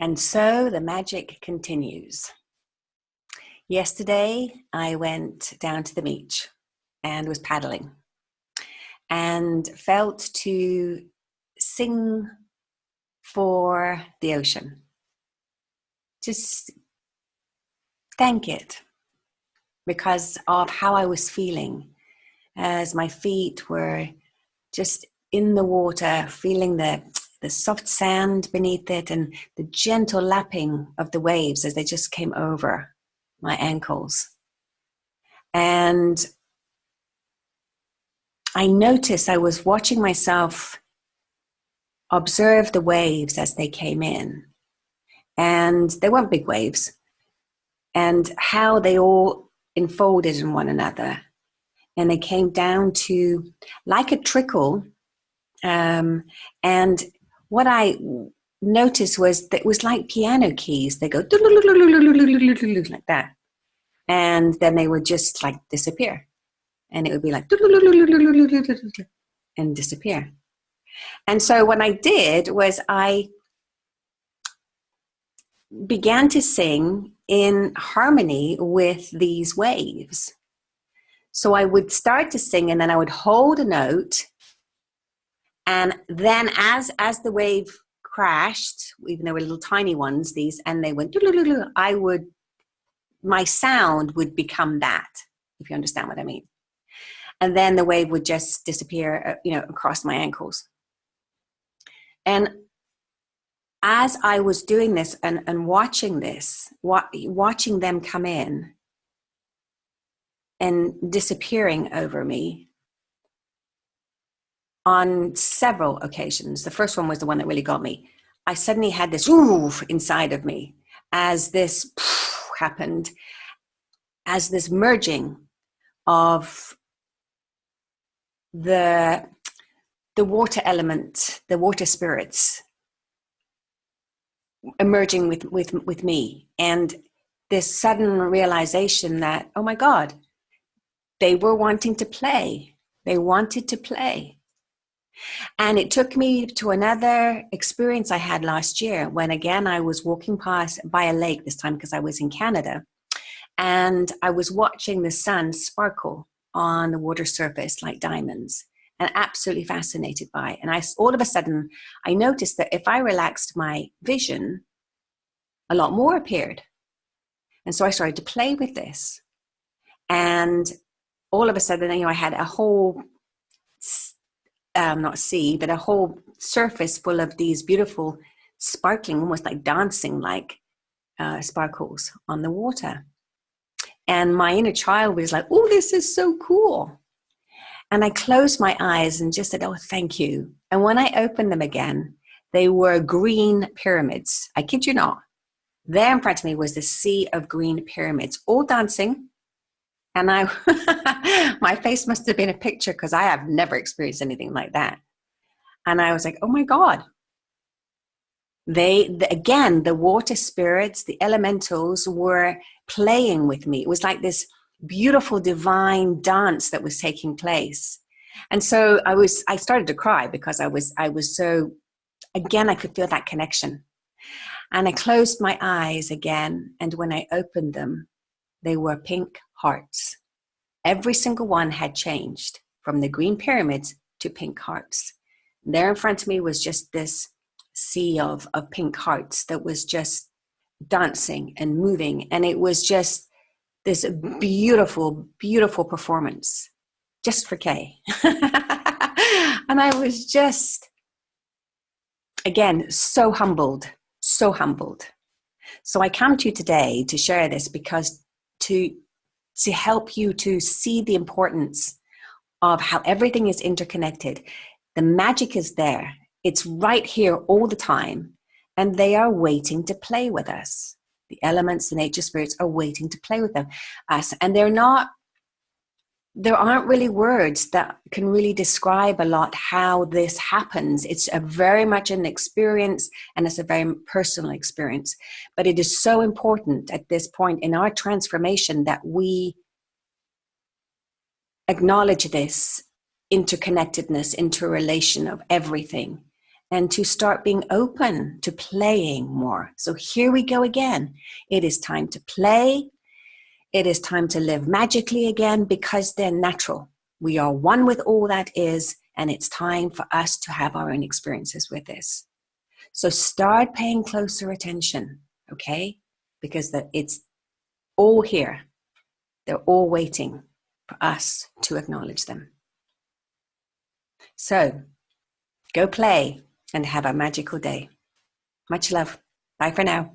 And so the magic continues. Yesterday, I went down to the beach and was paddling and felt to sing for the ocean. Just thank it because of how I was feeling as my feet were just in the water, feeling the soft sand beneath it and the gentle lapping of the waves as they just came over my ankles. And I noticed I was watching myself observe the waves as they came in. And they weren't big waves. And how they all enfolded in one another. And they came down to like a trickle. And what I noticed was that it was like piano keys. They go like that. And then they would just like disappear. And it would be like and disappear. And so what I did was I began to sing in harmony with these waves. So I would start to sing and then I would hold a note. And then as the wave crashed, even though they were little tiny ones, and they went, my sound would become that, if you understand what I mean. And then the wave would just disappear, across my ankles. And as I was doing this and watching this, watching them come in and disappearing over me on several occasions, the first one was the one that really got me. I suddenly had this oof inside of me as this happened, as this merging of the water element, the water spirits, emerging with me, and this sudden realization that, oh my God, they were wanting to play. They wanted to play. And it took me to another experience I had last year when, again, I was walking by a lake, this time because I was in Canada, and I was watching the sun sparkle on the water surface like diamonds. And absolutely fascinated by it. And all of a sudden, I noticed that if I relaxed my vision, a lot more appeared. And so I started to play with this. And all of a sudden, I had a whole, not sea, but a whole surface full of these beautiful, sparkling, almost like dancing like sparkles on the water. And my inner child was like, oh, this is so cool. And I closed my eyes and just said, oh, thank you. And when I opened them again, they were green pyramids. I kid you not. There in front of me was the sea of green pyramids, all dancing. And my face must have been a picture because I have never experienced anything like that. And I was like, oh my God. Again, the water spirits, the elementals were playing with me. It was like this beautiful divine dance that was taking place. And so I started to cry because I was so, again, I could feel that connection. And I closed my eyes again. And when I opened them, they were pink hearts. Every single one had changed from the green pyramids to pink hearts. There in front of me was just this sea of pink hearts that was just dancing and moving. And it was just this beautiful, beautiful performance just for Kay. And I was just, again, so humbled, so humbled. So I come to you today to share this because to help you to see the importance of how everything is interconnected. The magic is there. It's right here all the time. And they are waiting to play with us. The elements, the nature spirits are waiting to play with us. And there aren't really words that can really describe a lot how this happens. It's a very much an experience, and it's a very personal experience. But it is so important at this point in our transformation that we acknowledge this interconnectedness, interrelation of everything, and to start being open to playing more. So here we go again. It is time to play. It is time to live magically again, because they're natural. We are one with all that is, and it's time for us to have our own experiences with this. So start paying closer attention, okay? Because it's all here. They're all waiting for us to acknowledge them. So go play and have a magical day. Much love. Bye for now.